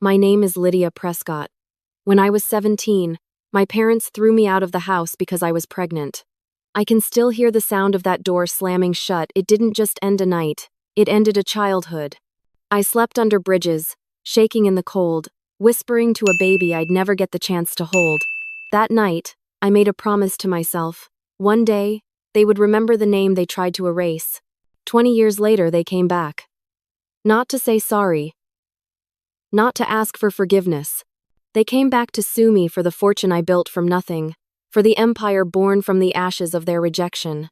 My name is Lydia Prescott. When I was 17, my parents threw me out of the house because I was pregnant. I can still hear the sound of that door slamming shut. It didn't just end a night, it ended a childhood. I slept under bridges, shaking in the cold, whispering to a baby I'd never get the chance to hold. That night, I made a promise to myself. One day, they would remember the name they tried to erase. 20 years later, they came back. Not to say sorry. Not to ask for forgiveness. They came back to sue me for the fortune I built from nothing, for the empire born from the ashes of their rejection.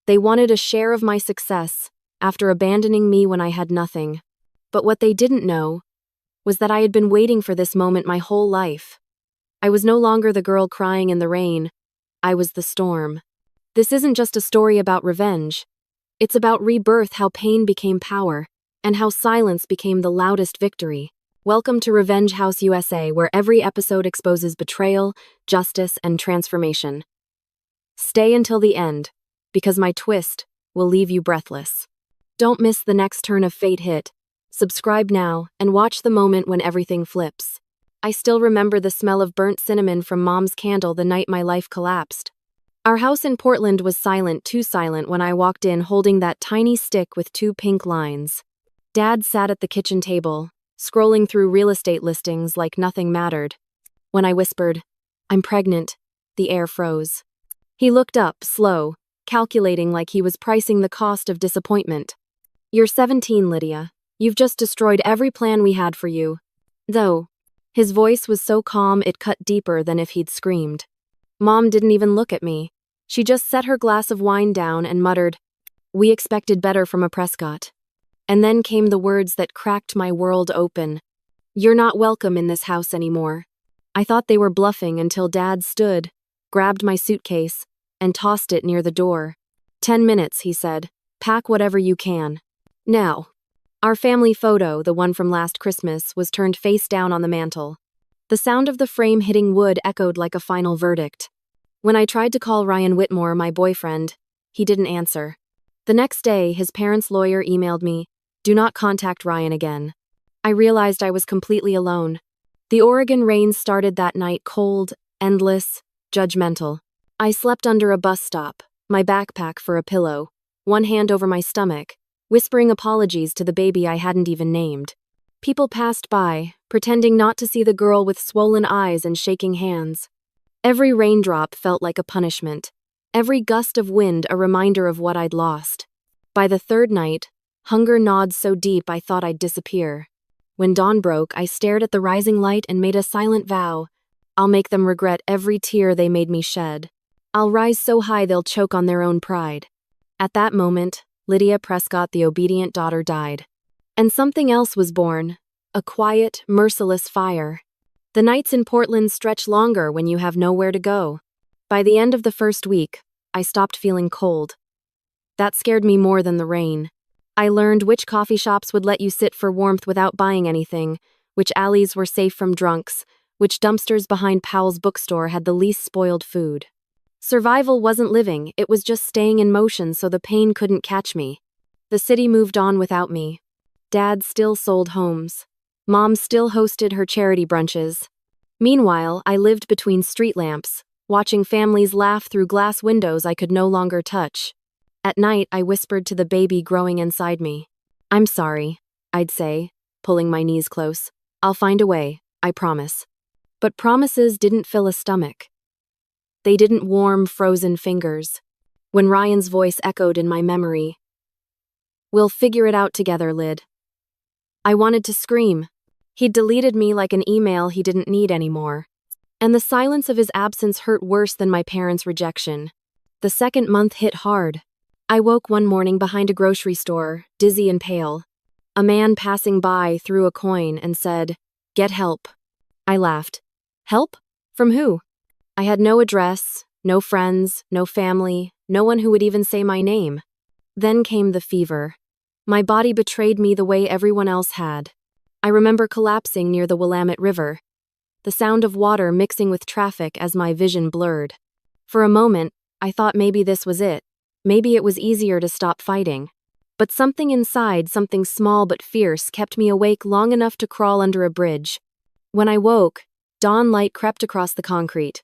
They wanted a share of my success, after abandoning me when I had nothing. But what they didn't know was that I had been waiting for this moment my whole life. I was no longer the girl crying in the rain. I was the storm. This isn't just a story about revenge. It's about rebirth, how pain became power, and how silence became the loudest victory. Welcome to Revenge House USA, where every episode exposes betrayal, justice, and transformation. Stay until the end, because my twist will leave you breathless. Don't miss the next turn of fate hit. Subscribe now and watch the moment when everything flips. I still remember the smell of burnt cinnamon from Mom's candle the night my life collapsed. Our house in Portland was silent, too silent, when I walked in holding that tiny stick with 2 pink lines. Dad sat at the kitchen table, scrolling through real estate listings like nothing mattered. When I whispered, "I'm pregnant," the air froze. He looked up, slow, calculating like he was pricing the cost of disappointment. "You're 17, Lydia. You've just destroyed every plan we had for you." Though, his voice was so calm it cut deeper than if he'd screamed. Mom didn't even look at me. She just set her glass of wine down and muttered, "We expected better from a Prescott." And then came the words that cracked my world open. "You're not welcome in this house anymore." I thought they were bluffing until Dad stood, grabbed my suitcase, and tossed it near the door. 10 minutes, he said. "Pack whatever you can." Now, our family photo, the one from last Christmas, was turned face down on the mantel. The sound of the frame hitting wood echoed like a final verdict. When I tried to call Ryan Whitmore, my boyfriend, he didn't answer. The next day, his parents' lawyer emailed me, "Do not contact Ryan again." I realized I was completely alone. The Oregon rain started that night, cold, endless, judgmental. I slept under a bus stop, my backpack for a pillow, one hand over my stomach, whispering apologies to the baby I hadn't even named. People passed by, pretending not to see the girl with swollen eyes and shaking hands. Every raindrop felt like a punishment. Every gust of wind a reminder of what I'd lost. By the third night, hunger gnawed so deep I thought I'd disappear. When dawn broke, I stared at the rising light and made a silent vow. I'll make them regret every tear they made me shed. I'll rise so high they'll choke on their own pride. At that moment, Lydia Prescott, the obedient daughter, died. And something else was born, a quiet, merciless fire. The nights in Portland stretch longer when you have nowhere to go. By the end of the first week, I stopped feeling cold. That scared me more than the rain. I learned which coffee shops would let you sit for warmth without buying anything, which alleys were safe from drunks, which dumpsters behind Powell's bookstore had the least spoiled food. Survival wasn't living, it was just staying in motion so the pain couldn't catch me. The city moved on without me. Dad still sold homes. Mom still hosted her charity brunches. Meanwhile, I lived between street lamps, watching families laugh through glass windows I could no longer touch. At night, I whispered to the baby growing inside me. "I'm sorry," I'd say, pulling my knees close. "I'll find a way, I promise." But promises didn't fill a stomach. They didn't warm frozen fingers. When Ryan's voice echoed in my memory, "We'll figure it out together, Lyd." I wanted to scream. He'd deleted me like an email he didn't need anymore. And the silence of his absence hurt worse than my parents' rejection. The second month hit hard. I woke one morning behind a grocery store, dizzy and pale. A man passing by threw a coin and said, "Get help." I laughed. Help? From who? I had no address, no friends, no family, no one who would even say my name. Then came the fever. My body betrayed me the way everyone else had. I remember collapsing near the Willamette River, the sound of water mixing with traffic as my vision blurred. For a moment, I thought maybe this was it. Maybe it was easier to stop fighting. But something inside, something small but fierce, kept me awake long enough to crawl under a bridge. When I woke, dawn light crept across the concrete.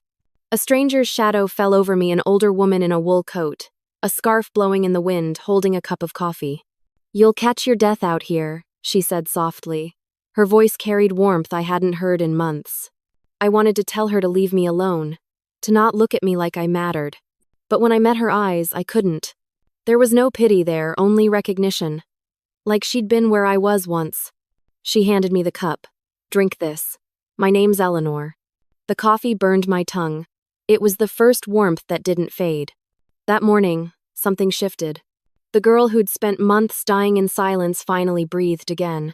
A stranger's shadow fell over me, an older woman in a wool coat, a scarf blowing in the wind, holding a cup of coffee. "You'll catch your death out here," she said softly. Her voice carried warmth I hadn't heard in months. I wanted to tell her to leave me alone, to not look at me like I mattered. But when I met her eyes, I couldn't. There was no pity there, only recognition. Like she'd been where I was once. She handed me the cup. "Drink this. My name's Eleanor." The coffee burned my tongue. It was the first warmth that didn't fade. That morning, something shifted. The girl who'd spent months dying in silence finally breathed again.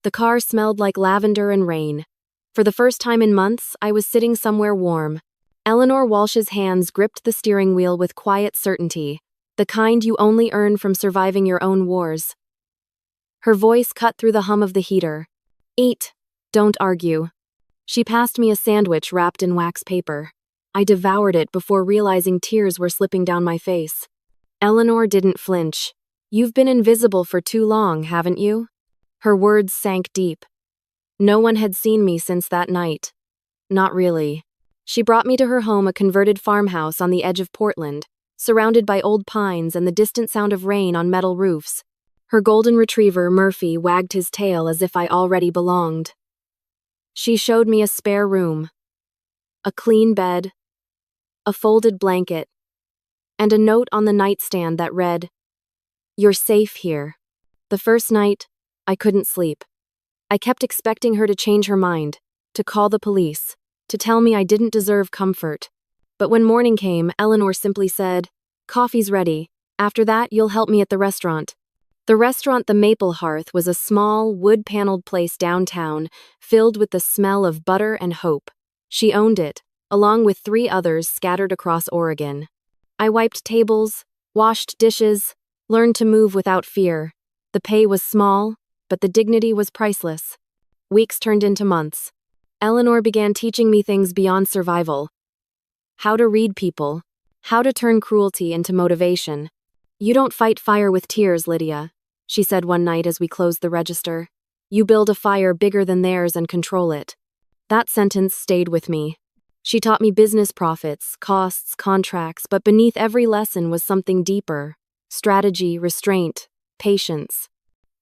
The car smelled like lavender and rain. For the first time in months, I was sitting somewhere warm. Eleanor Walsh's hands gripped the steering wheel with quiet certainty, the kind you only earn from surviving your own wars. Her voice cut through the hum of the heater. "Eat. Don't argue." She passed me a sandwich wrapped in wax paper. I devoured it before realizing tears were slipping down my face. Eleanor didn't flinch. "You've been invisible for too long, haven't you?" Her words sank deep. No one had seen me since that night. Not really. She brought me to her home, a converted farmhouse on the edge of Portland, surrounded by old pines and the distant sound of rain on metal roofs. Her golden retriever, Murphy, wagged his tail as if I already belonged. She showed me a spare room, a clean bed, a folded blanket, and a note on the nightstand that read, "You're safe here." The first night, I couldn't sleep. I kept expecting her to change her mind, to call the police, to tell me I didn't deserve comfort. But when morning came, Eleanor simply said, "Coffee's ready. After that, you'll help me at the restaurant." The restaurant, the Maple Hearth, was a small, wood-paneled place downtown, filled with the smell of butter and hope. She owned it, along with 3 others scattered across Oregon. I wiped tables, washed dishes, learned to move without fear. The pay was small, but the dignity was priceless. Weeks turned into months. Eleanor began teaching me things beyond survival. How to read people. How to turn cruelty into motivation. "You don't fight fire with tears, Lydia," she said one night as we closed the register. "You build a fire bigger than theirs and control it." That sentence stayed with me. She taught me business profits, costs, contracts, but beneath every lesson was something deeper. Strategy, restraint, patience.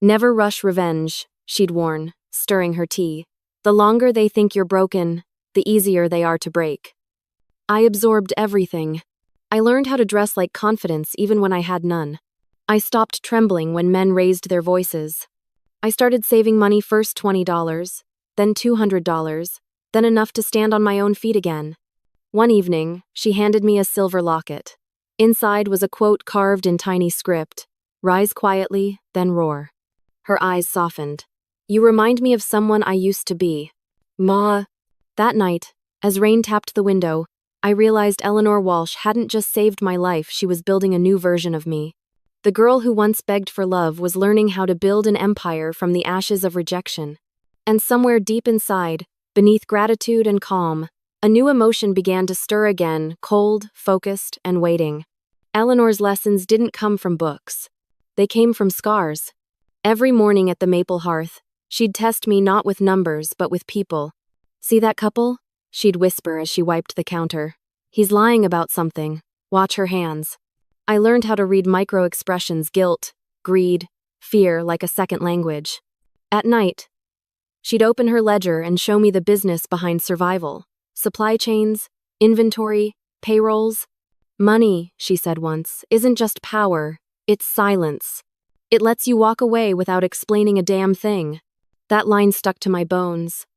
"Never rush revenge," she'd warn, stirring her tea. "The longer they think you're broken, the easier they are to break." I absorbed everything. I learned how to dress like confidence even when I had none. I stopped trembling when men raised their voices. I started saving money, first $20, then $200, then enough to stand on my own feet again. One evening, she handed me a silver locket. Inside was a quote carved in tiny script: "Rise quietly, then roar." Her eyes softened. "You remind me of someone I used to be, Ma." That night, as rain tapped the window, I realized Eleanor Walsh hadn't just saved my life, she was building a new version of me. The girl who once begged for love was learning how to build an empire from the ashes of rejection. And somewhere deep inside, beneath gratitude and calm, a new emotion began to stir again, cold, focused, and waiting. Eleanor's lessons didn't come from books. They came from scars. Every morning at the Maple Hearth, she'd test me not with numbers, but with people. "See that couple?" she'd whisper as she wiped the counter. "He's lying about something. Watch her hands." I learned how to read micro-expressions: guilt, greed, fear, like a second language. At night, she'd open her ledger and show me the business behind survival. Supply chains, inventory, payrolls. "Money," she said once, "isn't just power, it's silence. It lets you walk away without explaining a damn thing." That line stuck to my bones.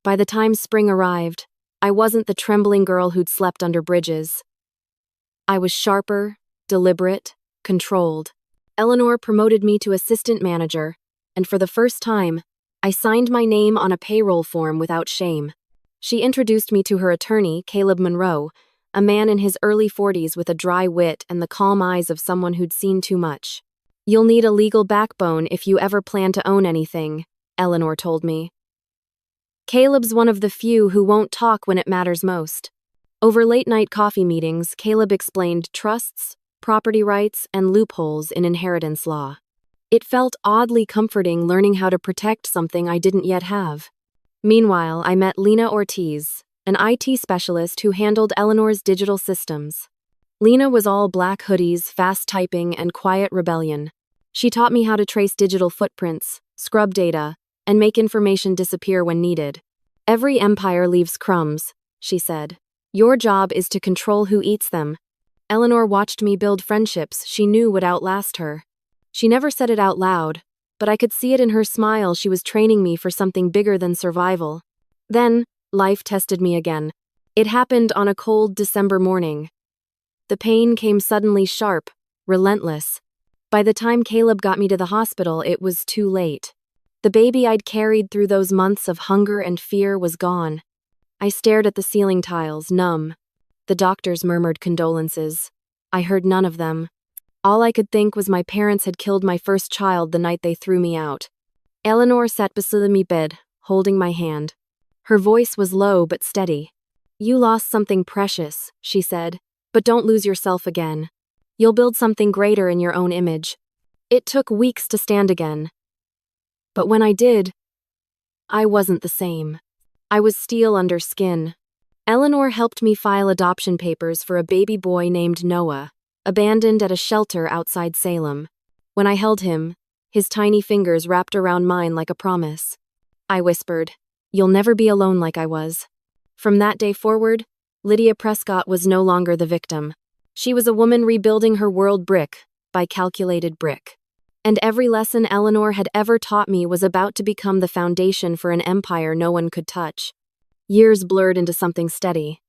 By the time spring arrived, I wasn't the trembling girl who'd slept under bridges. I was sharper, deliberate, controlled. Eleanor promoted me to assistant manager, and for the first time, I signed my name on a payroll form without shame. She introduced me to her attorney, Caleb Monroe, a man in his early 40s with a dry wit and the calm eyes of someone who'd seen too much. "You'll need a legal backbone if you ever plan to own anything," Eleanor told me. "Caleb's one of the few who won't talk when it matters most." Over late-night coffee meetings, Caleb explained trusts, property rights, and loopholes in inheritance law. It felt oddly comforting learning how to protect something I didn't yet have. Meanwhile, I met Lena Ortiz, an IT specialist who handled Eleanor's digital systems. Lena was all black hoodies, fast typing, and quiet rebellion. She taught me how to trace digital footprints, scrub data, and make information disappear when needed. Every empire leaves crumbs, she said. Your job is to control who eats them. Eleanor watched me build friendships she knew would outlast her. She never said it out loud, but I could see it in her smile. She was training me for something bigger than survival. Then, life tested me again. It happened on a cold December morning. The pain came suddenly sharp, relentless. By the time Caleb got me to the hospital, it was too late. The baby I'd carried through those months of hunger and fear was gone. I stared at the ceiling tiles, numb. The doctors murmured condolences. I heard none of them. All I could think was my parents had killed my first child the night they threw me out. Eleanor sat beside me bed, holding my hand. Her voice was low but steady. You lost something precious, she said, but don't lose yourself again. You'll build something greater in your own image. It took weeks to stand again. But when I did, I wasn't the same. I was steel under skin. Eleanor helped me file adoption papers for a baby boy named Noah, abandoned at a shelter outside Salem. When I held him, his tiny fingers wrapped around mine like a promise. I whispered, "You'll never be alone like I was." From that day forward, Lydia Prescott was no longer the victim. She was a woman rebuilding her world brick by calculated brick. And every lesson Eleanor had ever taught me was about to become the foundation for an empire no one could touch. Years blurred into something steady.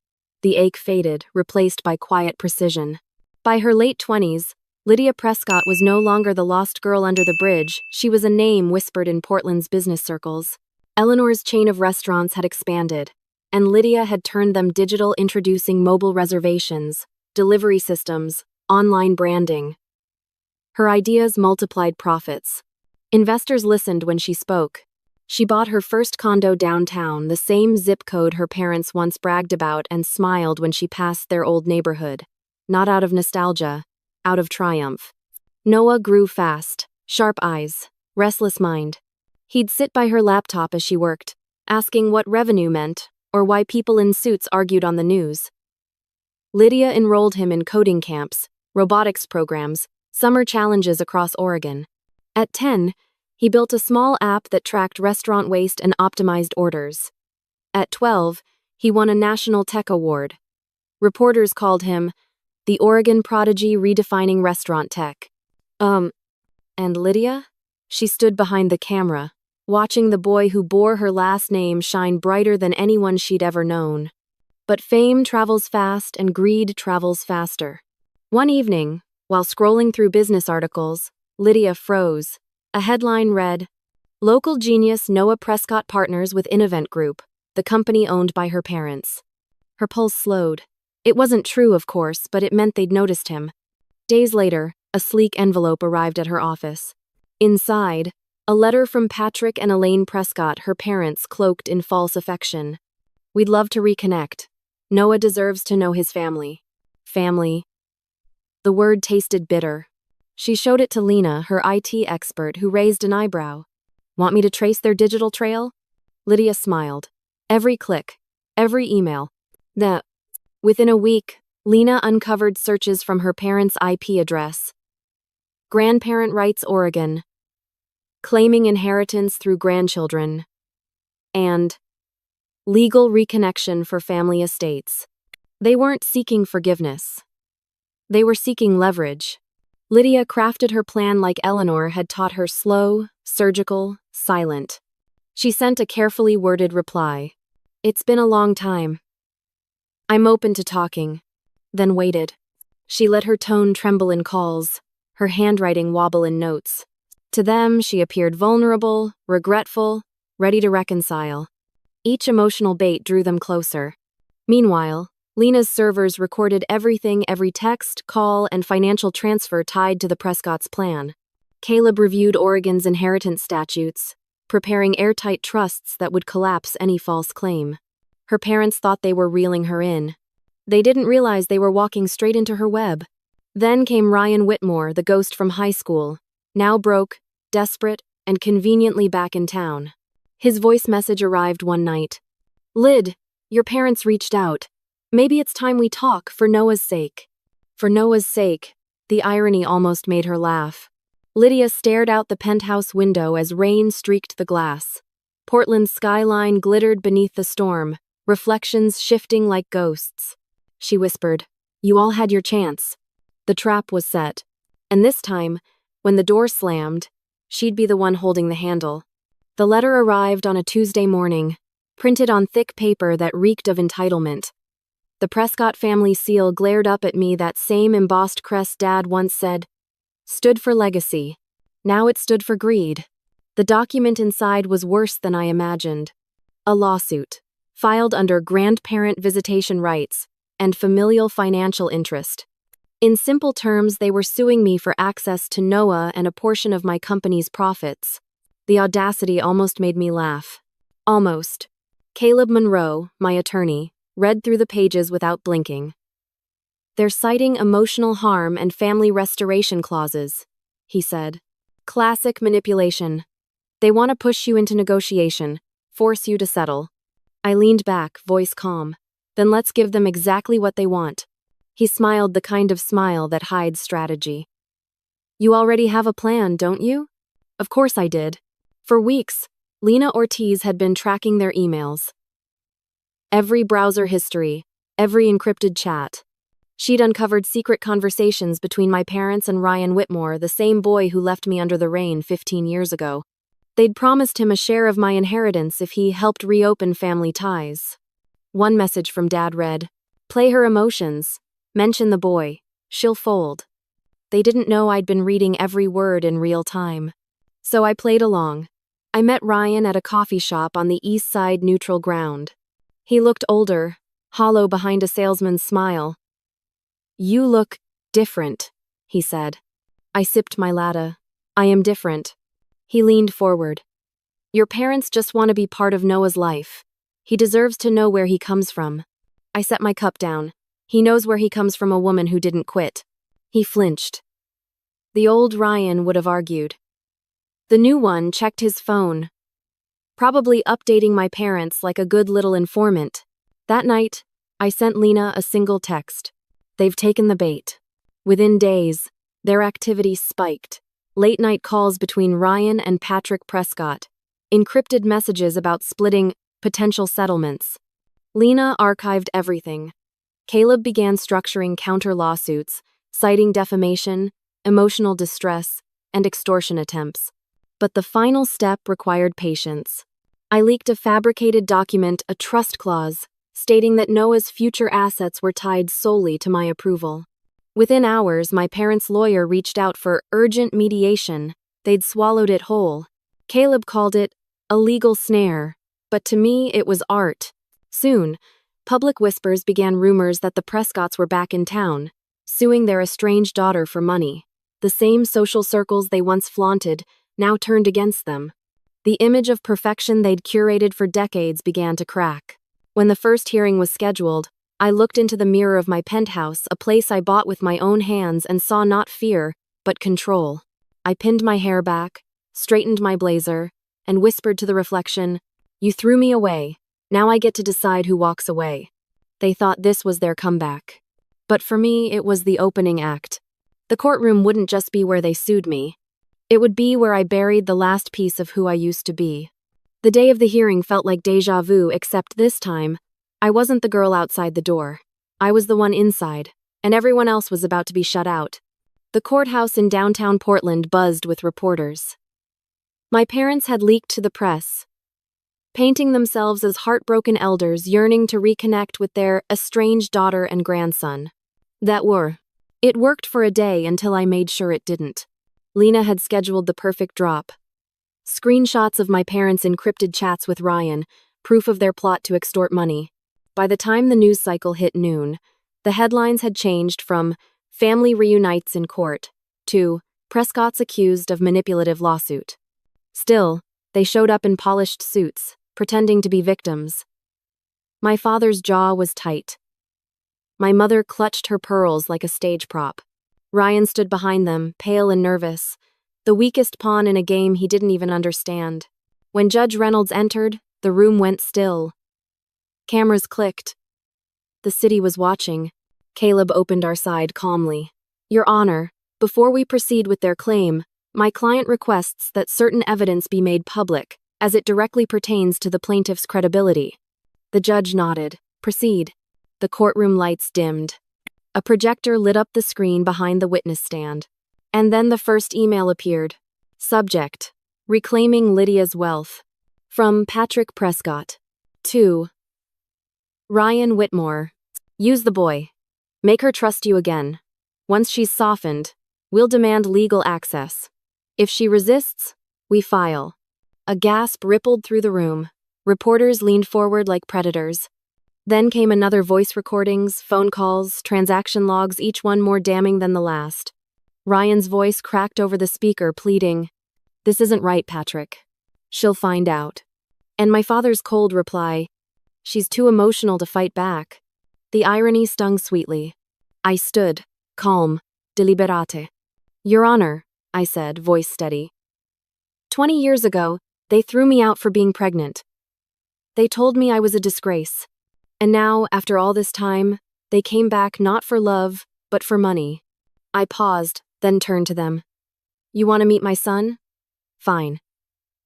The ache faded, replaced by quiet precision. By her late 20s, Lydia Prescott was no longer the lost girl under the bridge. She was a name whispered in Portland's business circles. Eleanor's chain of restaurants had expanded, and Lydia had turned them digital, introducing mobile reservations, delivery systems, online branding. Her ideas multiplied profits. Investors listened when she spoke. She bought her first condo downtown, the same zip code her parents once bragged about, and smiled when she passed their old neighborhood. Not out of nostalgia, out of triumph. Noah grew fast, sharp eyes, restless mind. He'd sit by her laptop as she worked, asking what revenue meant, or why people in suits argued on the news. Lydia enrolled him in coding camps, robotics programs, summer challenges across Oregon. At 10, he built a small app that tracked restaurant waste and optimized orders. At 12, he won a national tech award. Reporters called him the Oregon prodigy redefining restaurant tech. And Lydia? She stood behind the camera, watching the boy who bore her last name shine brighter than anyone she'd ever known. But fame travels fast and greed travels faster. One evening, while scrolling through business articles, Lydia froze. A headline read, "Local genius Noah Prescott partners with Innovent Group, the company owned by her parents." Her pulse slowed. It wasn't true, of course, but it meant they'd noticed him. Days later, a sleek envelope arrived at her office. Inside, a letter from Patrick and Elaine Prescott, her parents, cloaked in false affection. "We'd love to reconnect. Noah deserves to know his family." Family. The word tasted bitter. She showed it to Lena, her IT expert, who raised an eyebrow. "Want me to trace their digital trail?" Lydia smiled. Every click, every email. Within a week, Lena uncovered searches from her parents' IP address. Grandparent rights, Oregon. Claiming inheritance through grandchildren. And legal reconnection for family estates. They weren't seeking forgiveness. They were seeking leverage. Lydia crafted her plan like Eleanor had taught her, slow, surgical, silent. She sent a carefully worded reply. "It's been a long time. I'm open to talking." Then waited. She let her tone tremble in calls, her handwriting wobble in notes. To them, she appeared vulnerable, regretful, ready to reconcile. Each emotional bait drew them closer. Meanwhile, Lena's servers recorded everything, every text, call, and financial transfer tied to the Prescott's plan. Caleb reviewed Oregon's inheritance statutes, preparing airtight trusts that would collapse any false claim. Her parents thought they were reeling her in. They didn't realize they were walking straight into her web. Then came Ryan Whitmore, the ghost from high school, now broke, desperate, and conveniently back in town. His voice message arrived one night. "Lyd, your parents reached out. Maybe it's time we talk, for Noah's sake." For Noah's sake. The irony almost made her laugh. Lydia stared out the penthouse window as rain streaked the glass. Portland's skyline glittered beneath the storm, reflections shifting like ghosts. She whispered, "You all had your chance." The trap was set. And this time, when the door slammed, she'd be the one holding the handle. The letter arrived on a Tuesday morning, printed on thick paper that reeked of entitlement. The Prescott family seal glared up at me, that same embossed crest Dad once said stood for legacy. Now it stood for greed. The document inside was worse than I imagined. A lawsuit, filed under grandparent visitation rights and familial financial interest. In simple terms, they were suing me for access to Noah and a portion of my company's profits. The audacity almost made me laugh. Almost. Caleb Monroe, my attorney, read through the pages without blinking. "They're citing emotional harm and family restoration clauses," he said. "Classic manipulation. They want to push you into negotiation, force you to settle." I leaned back, voice calm. "Then let's give them exactly what they want." He smiled, the kind of smile that hides strategy. "You already have a plan, don't you?" Of course I did. For weeks, Lena Ortiz had been tracking their emails. Every browser history, every encrypted chat. She'd uncovered secret conversations between my parents and Ryan Whitmore, the same boy who left me under the rain 15 years ago. They'd promised him a share of my inheritance if he helped reopen family ties. One message from Dad read, "Play her emotions. Mention the boy. She'll fold." They didn't know I'd been reading every word in real time. So I played along. I met Ryan at a coffee shop on the east side neutral ground. He looked older, hollow behind a salesman's smile. "You look different," he said. I sipped my latte. "I am different." He leaned forward. "Your parents just want to be part of Noah's life. He deserves to know where he comes from." I set my cup down. "He knows where he comes from, a woman who didn't quit." He flinched. The old Ryan would have argued. The new one checked his phone, probably updating my parents like a good little informant. That night, I sent Lena a single text. "They've taken the bait." Within days, their activity spiked. Late-night calls between Ryan and Patrick Prescott. Encrypted messages about splitting potential settlements. Lena archived everything. Caleb began structuring counter-lawsuits, citing defamation, emotional distress, and extortion attempts. But the final step required patience. I leaked a fabricated document, a trust clause, stating that Noah's future assets were tied solely to my approval. Within hours, my parents' lawyer reached out for urgent mediation. They'd swallowed it whole. Caleb called it a legal snare, but to me it was art. Soon, public whispers began rumors that the Prescotts were back in town, suing their estranged daughter for money. The same social circles they once flaunted now turned against them. The image of perfection they'd curated for decades began to crack. When the first hearing was scheduled, I looked into the mirror of my penthouse, a place I bought with my own hands, and saw not fear, but control. I pinned my hair back, straightened my blazer, and whispered to the reflection, "You threw me away. Now I get to decide who walks away." They thought this was their comeback. But for me, it was the opening act. The courtroom wouldn't just be where they sued me. It would be where I buried the last piece of who I used to be. The day of the hearing felt like déjà vu, except this time, I wasn't the girl outside the door. I was the one inside, and everyone else was about to be shut out. The courthouse in downtown Portland buzzed with reporters. My parents had leaked to the press, painting themselves as heartbroken elders yearning to reconnect with their estranged daughter and grandson. It worked for a day until I made sure it didn't. Lena had scheduled the perfect drop. Screenshots of my parents' encrypted chats with Ryan, proof of their plot to extort money. By the time the news cycle hit noon, the headlines had changed from "Family Reunites in Court" to "Prescott's Accused of Manipulative Lawsuit." Still, they showed up in polished suits, pretending to be victims. My father's jaw was tight. My mother clutched her pearls like a stage prop. Ryan stood behind them, pale and nervous, The weakest pawn in a game he didn't even understand. When Judge Reynolds entered, the room went still. Cameras clicked. The city was watching. Caleb opened our side calmly. Your Honor, before we proceed with their claim, my client requests that certain evidence be made public, as it directly pertains to the plaintiff's credibility. The judge nodded. Proceed. The courtroom lights dimmed. A projector lit up the screen behind the witness stand. And then the first email appeared. Subject: Reclaiming Lydia's Wealth. From Patrick Prescott. To Ryan Whitmore. Use the boy. Make her trust you again. Once she's softened, we'll demand legal access. If she resists, we file. A gasp rippled through the room. Reporters leaned forward like predators. Then came another voice recordings, phone calls, transaction logs, each one more damning than the last. Ryan's voice cracked over the speaker, pleading, "This isn't right, Patrick. She'll find out." And my father's cold reply, "She's too emotional to fight back." The irony stung sweetly. I stood, calm, deliberate. Your Honor, I said, voice steady. 20 years ago, they threw me out for being pregnant. They told me I was a disgrace. And now, after all this time, they came back not for love, but for money. I paused, then turned to them. You want to meet my son? Fine.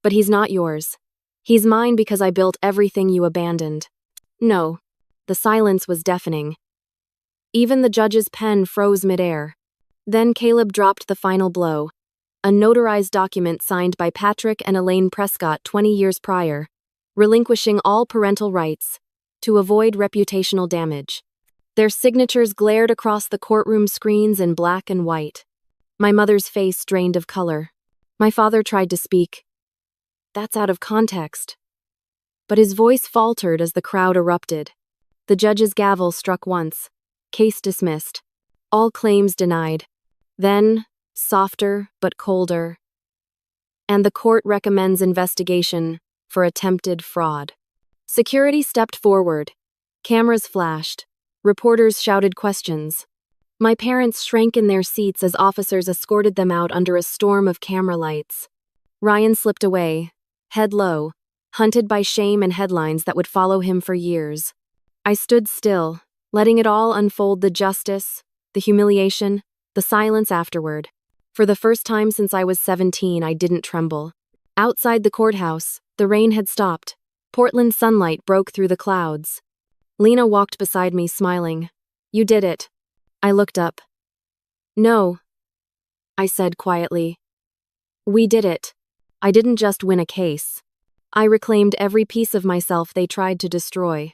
But he's not yours. He's mine because I built everything you abandoned. No. The silence was deafening. Even the judge's pen froze midair. Then Caleb dropped the final blow. A notarized document signed by Patrick and Elaine Prescott 20 years prior, relinquishing all parental rights to avoid reputational damage. Their signatures glared across the courtroom screens in black and white. My mother's face drained of color. My father tried to speak. That's out of context. But his voice faltered as the crowd erupted. The judge's gavel struck once. Case dismissed. All claims denied. Then, softer but colder. And the court recommends investigation for attempted fraud. Security stepped forward. Cameras flashed. Reporters shouted questions. My parents shrank in their seats as officers escorted them out under a storm of camera lights. Ryan slipped away, head low, hunted by shame and headlines that would follow him for years. I stood still, letting it all unfold, the justice, the humiliation, the silence afterward. For the first time since I was 17, I didn't tremble. Outside the courthouse, the rain had stopped. Portland sunlight broke through the clouds. Lena walked beside me, smiling. You did it. I looked up. No, I said quietly. We did it. I didn't just win a case. I reclaimed every piece of myself they tried to destroy.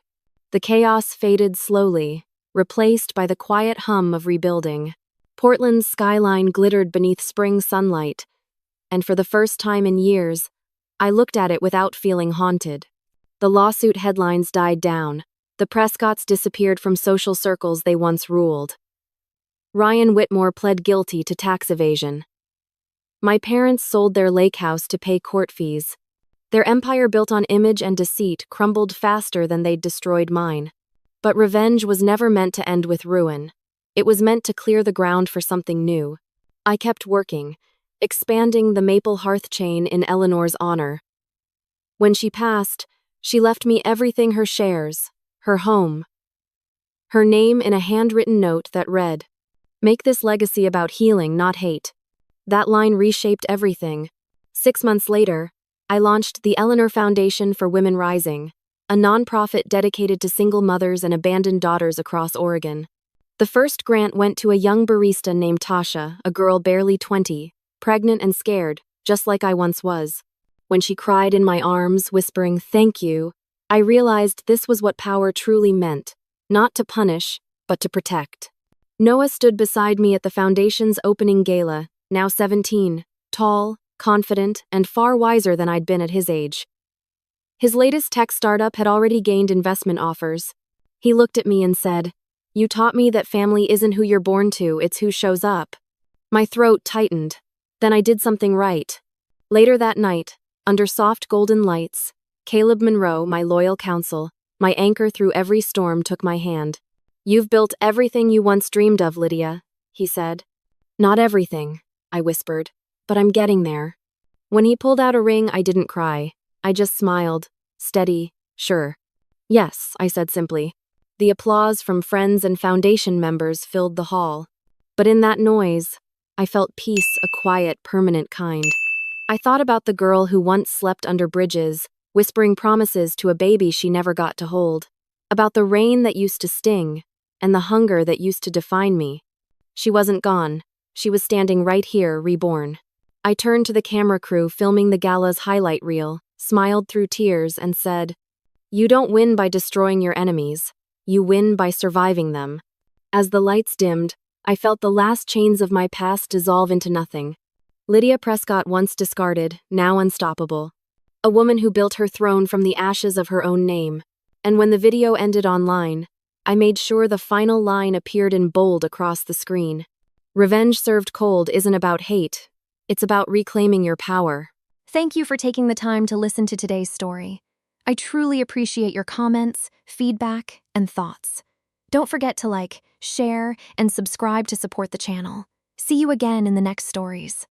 The chaos faded slowly, replaced by the quiet hum of rebuilding. Portland's skyline glittered beneath spring sunlight, and for the first time in years, I looked at it without feeling haunted. The lawsuit headlines died down. The Prescotts disappeared from social circles they once ruled. Ryan Whitmore pled guilty to tax evasion. My parents sold their lake house to pay court fees. Their empire built on image and deceit crumbled faster than they'd destroyed mine. But revenge was never meant to end with ruin. It was meant to clear the ground for something new. I kept working, expanding the maple hearth chain in Eleanor's honor. When she passed, she left me everything: her shares, her home, her name in a handwritten note that read, "Make this legacy about healing, not hate." That line reshaped everything. 6 months later, I launched the Eleanor Foundation for Women Rising, a nonprofit dedicated to single mothers and abandoned daughters across Oregon. The first grant went to a young barista named Tasha, a girl barely 20, pregnant and scared, just like I once was. When she cried in my arms, whispering, "Thank you," I realized this was what power truly meant, not to punish, but to protect. Noah stood beside me at the foundation's opening gala, now 17, tall, confident, and far wiser than I'd been at his age. His latest tech startup had already gained investment offers. He looked at me and said, "You taught me that family isn't who you're born to, it's who shows up." My throat tightened. Then I did something right. Later that night, under soft golden lights, Caleb Monroe, my loyal counsel, my anchor through every storm, took my hand. "You've built everything you once dreamed of, Lydia," he said. "Not everything," I whispered. but I'm getting there. When he pulled out a ring, I didn't cry. I just smiled. Steady, sure. Yes, I said simply. The applause from friends and foundation members filled the hall. But in that noise, I felt peace, a quiet, permanent kind. I thought about the girl who once slept under bridges, whispering promises to a baby she never got to hold. About the rain that used to sting, and the hunger that used to define me. She wasn't gone. She was standing right here, reborn. I turned to the camera crew filming the gala's highlight reel, smiled through tears, and said, "You don't win by destroying your enemies. You win by surviving them." As the lights dimmed, I felt the last chains of my past dissolve into nothing. Lydia Prescott, once discarded, now unstoppable. A woman who built her throne from the ashes of her own name. And when the video ended online, I made sure the final line appeared in bold across the screen. Revenge served cold isn't about hate. It's about reclaiming your power. Thank you for taking the time to listen to today's story. I truly appreciate your comments, feedback, and thoughts. Don't forget to like, share, and subscribe to support the channel. See you again in the next stories.